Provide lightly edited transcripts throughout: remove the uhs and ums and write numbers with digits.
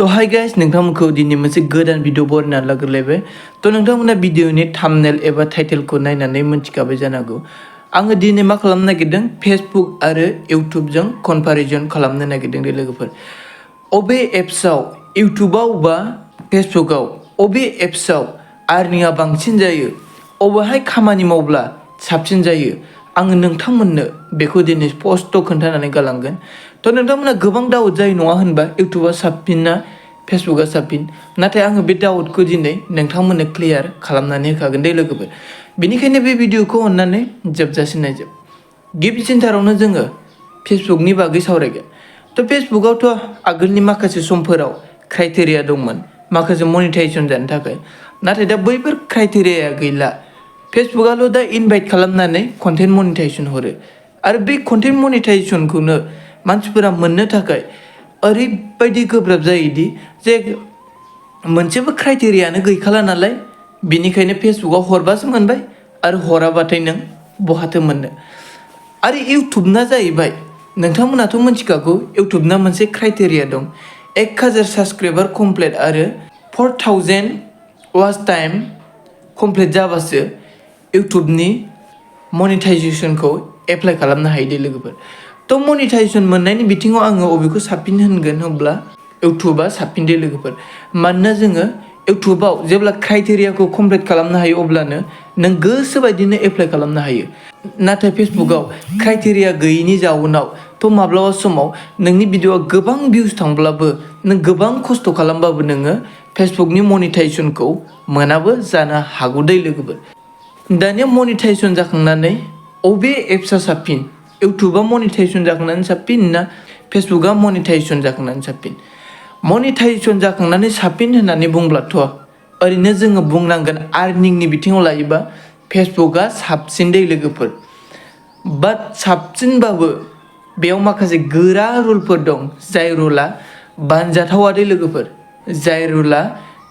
तो hi guys नोंथांमोनखौ दिनै मोनसे गोदान भिडिअ बनायना लाग्रोलायबाय तो नोंथांमोना भिडिअनि थाम्बनेल एबा टाइटेलखौ नायनानै मोनथिखाबाय जानांगौ आङो दिनै मा खालामनो नागिरदों फेसबुक आरो इउट्युबजों कम्पेरिजन खालामनो नागिरदों दे लोगोफोर अबे एप्सआव इउट्युबाव बा फेसबुकआव अबे एप्सआव आर्निंआ बांसिन जायो अबेहाय खामानि मावब्ला साबसिन जायो आङो नोंथांमोननो बेखौ दिनै स्पष्ट खोन्थानानै गालांगोन तो नोंथांमोना गोबां डाउट जायो नङा होनबा इउट्युबआ साबसिन ना फेसबुकआ साबसिन नाथाय आङो बे डाउटखौ दिनै नोंथांमोननो क्लियार खालामनानै होखागोन दे लोगोफोर बेनिखायनो बे भिडिअखौ अननानै जोबजासिम नायजोब गिबिसिनथारावनो जोङो फेसबुकनि बागै सावरायगोन तो फेसबुकआवथ' आगोलनि माखासे समफोराव क्राइटेरिया दंमोन माखासे मनिटाइजेसन जानो थाखाय नाथाय दा बैफोर क्राइटेरियाया गैला फेसबुकआल' दा इनभाइट खालामनानै कन्टेन्ट मनिटाइजेसन हरो आरो बे कन्टेन्ट मनिटाइजेसनखौनो मानसिफोरा मोननो थाखाय ओरैबायदि गोब्राब जायोदि जे मोनसेबो क्राइटेरियानो गैखाला नालाय बिनिखायनो फेसबुकआव हरबासो मोनबाय आरो हराबाथाय नों बहाथो मोननो आरो इउट्युबना जाहैबाय नोंथांमोनाथ' मिथिखागौ इउट्युबना मोनसे क्राइटेरिया दं 1000 साबस्क्राइबार कमप्लिट आरो 4000 वाच टाइम कमप्लिट जाबासो इउट्युबनि मनिटाइजेसनखौ एप्लाइ खालामनो हायो दे लोगोफोर तो मनिटाइजेसन मोननायनि बिथिङाव आङो अबेखौ साबसिन होनगोन होनब्ला इउट्युबआ साबसिन दे लोगोफोर मानोना जोङो इउट्युबाव जेब्ला क्राइटेरियाखौ कमप्लिट खालामनो हायो अब्लानो नों गोसो बायदिनो एप्लाइ खालामनो हायो नाथाय फेसबुकआव क्राइटेरिया गैयैनि जाउनाव तो माब्लाबा समाव नोंनि भिडिअआ गोबां भिउस थांब्लाबो नों गोबां खस्थ' खालामबाबो नोङो फेसबुकनि मनिटाइजेसनखौ मोनाबो जानो हागौ दे लोगोफोर दानिया मनिटाइजेसन जाखांनानै अबे एप्सआ साबसिन इउट्युबआ मनिटाइजेसन जाखांनानै साबसिन ना फेसबुकआ मनिटाइजेसन जाखांनानै साबसिन मनिटाइजेसन जाखांनानै साबसिन होननानै बुंब्लाथ' ओरैनो जोङो बुंनांगोन आर्निंनि बिथिङाव लायोबा फेसबुकआ साबसिन दे लोगोफोर बाट साबसिनबाबो बेयाव माखासे गोरा रुलफोर दं जाय रुला बानजाथावा दे लोगोफोर जाय रुला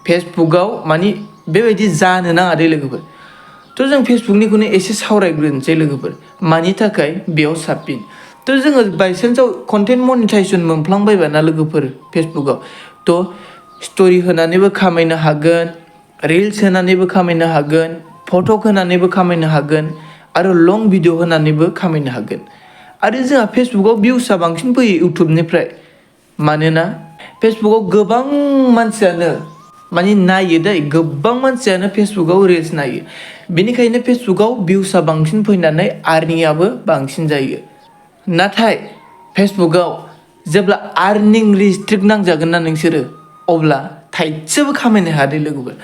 फेसबुकआव मानि बेबायदि जानो नाङा दे लोगोफोर तो जों फेसबुकनिखौनो एसे सावरायग्रोनोसै लोगोफोर मानि थाखाय बेयाव साबसिन तो जोङो बायसान्सआव कन्टेन्ट मनिटाइजेसन मोनफ्लांबायबा ना लोगोफोर फेसबुकआव तो स्ट'रि होनानैबो खामायनो हागोन रिल्स होनानैबो खामायनो हागोन फट' होनानैबो खामायनो हागोन आरो लं भिडिअ होनानैबो खामायनो हागोन आरो जोंहा फेसबुकआव भिउसआ बांसिन फैयो इउट्युबनिफ्राय मानोना फेसबुकआव गोबां मानसियानो माने नायो दै गोबां मानसियानो फेसबुकआव रिल्स नायो बेनिखायनो फेसबुकआव भिउसआ बांसिन फैनानै आर्निंआबो बांसिन जायो नाथाय फेसबुकआव जेब्ला आर्निं रिस्ट्रिक्ट नांजागोन ना नोंसोरो अब्ला थाइसेबो खामायनो हाया दे लोगोफोर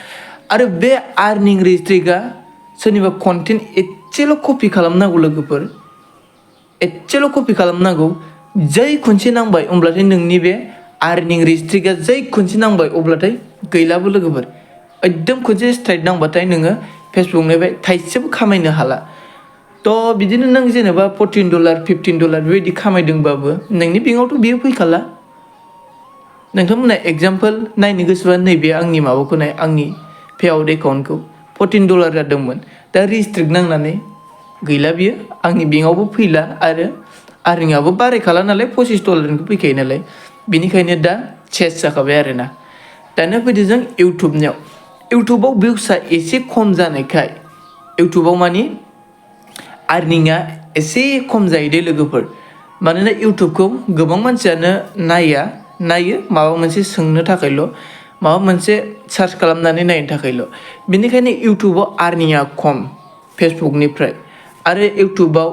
आरो बे आर्निं रिस्ट्रिक्टआ सोरनिबा कन्टेन्ट एसेल' कपि खालामनांगौ लोगोफोर एसेल' कपि खालामनांगौ जै खनसे नांबाय होमब्लाथाय नोंनि बे आर्निं रिस्ट्रिक्टआ जै खनसे नांबाय अब्लाथाय गैलाबो लोगोफोर एकदम खनसे स्ट्राइक नांबाथाय नोङो फेसबुकनिफ्राय थाइसेबो खामायनो हाला तो बिदिनो नों जेनेबा $14 $15 बेबायदि खामायदोंबाबो नोंनि बेंकआवथ' बियो फैखाला नोंथांमोना एग्जाम्पल नायनो गोसोबा नैबे आंनि माबाखौ नाय आंनि पेआउट एकाउन्टखौ $14 जादोंमोन दा रिस्ट्रिक्ट नांनानै गैला बियो आंनि बेंकआवबो फैला आरो आर्निंआबो बारायखाला नालाय $25 फैखायो नालाय बेनिखायनो दा चेस जाखाबाय आरोना दानिया फैदो जों इउट्युबाव भिउसआ एसे खम जानायखाय इउट्युबाव मानि आर्निंआ एसे खम जायो दे लोगोफोर मानोना इउट्युबखौ गोबां मानसियानो नायो माबा मोनसे सोंनो थाखायल' माबा मोनसे सार्च खालामनानै नायनो थाखायल' बेनिखायनो इउट्युबाव आर्निंआ खम फेसबुकनिफ्राय आरो इउट्युबाव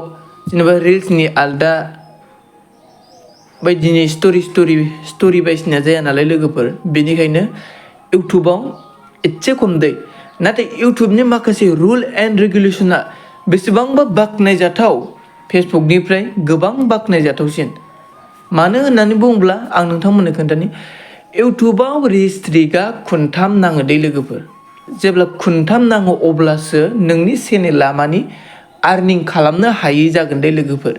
जेनेबा रिल्सनि आलदा बायदिनि स्ट'रि बायदिसिना जाया नालाय लोगोफोर बेनिखायनो इउट्युबाव एसे खम दै नाथाय इउट्युबनि माखासे रुल एन्ड रेगुलेसना बेसेबांबा बाख्नायजाथाव फेसबुकनिफ्राय गोबां बाख्नायजाथावसिन मानो होननानै बुङोब्ला आं नोंथांमोननो खोन्थानि इउट्युबाव रिस्ट्रिक्टआ 3 नाङो दै लोगोफोर जेब्ला 3 नाङो अब्लासो नोंनि चेनेला मानि आर्निं खालामनो हायै जागोन दै लोगोफोर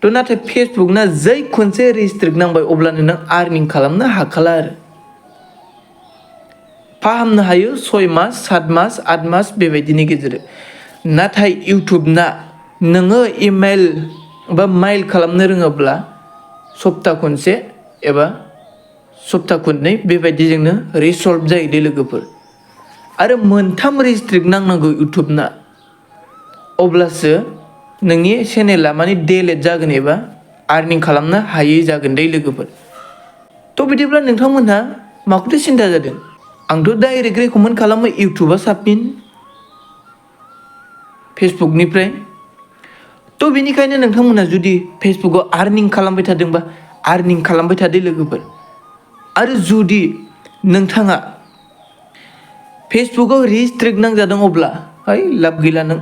तो नाथाय फेसबुकना जै खनसे रिस्ट्रिक्ट नांबाय अब्लानो नों आर्निं खालामनो हाखाला आरो फाहामनो हायो 6 मास 7 मास 8 मास बेबायदिनि गेजेरजों नाथाय इउट्युबना नोङो इमेल बा माइल खालामनो रोङोब्ला सप्ता खनसे एबा सप्ता खननै बेबायदिजोंनो रिसल्भ जायो दे लोगोफोर आरो मोनथाम रेस्ट्रिक्ट नांनांगौ इउटुबना अब्लासो नोंनि चेनेला माने डिलीट जागोन एबा आर्निं खालामनो हायै जागोन दे लोगोफोर थ' बिदिब्ला नोंथांमोनहा माखौथो सिन्था जादों आंथ' डाइरेक्ट रेकमेन्ड खालामो इउटुबा साबसिन फेसबुकनिफ्राय थ' बेनिखायनो नोंथांमोना जुदि फेसबुकाव आर्निं खालामबाय थादोंबा आर्निं खालामबाय थादो लोगोफोर आरो जुदि नोंथाङा फेसबुकाव रेस्ट्रिक्ट नांजादों अब्ला लाब गैला नों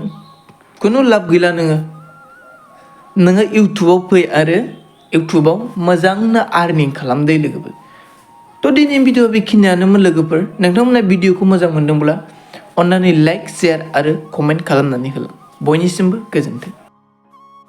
खुनु लाब गैला नोङो इउटुबाव फै आरो इउटुबाव मोजांनो आर्निं खालामदो लोगोफोर थ' दिनैनि भिडिअआ बेखिनियानोमोन लोगोफोर नोंथांमोना भिडिअखौ मोजां मोनदोंब्ला अन्नानै लाइक शेयार आरो कमेन्ट खालामनानै होलां बयनिसिमबो गोजोन्थों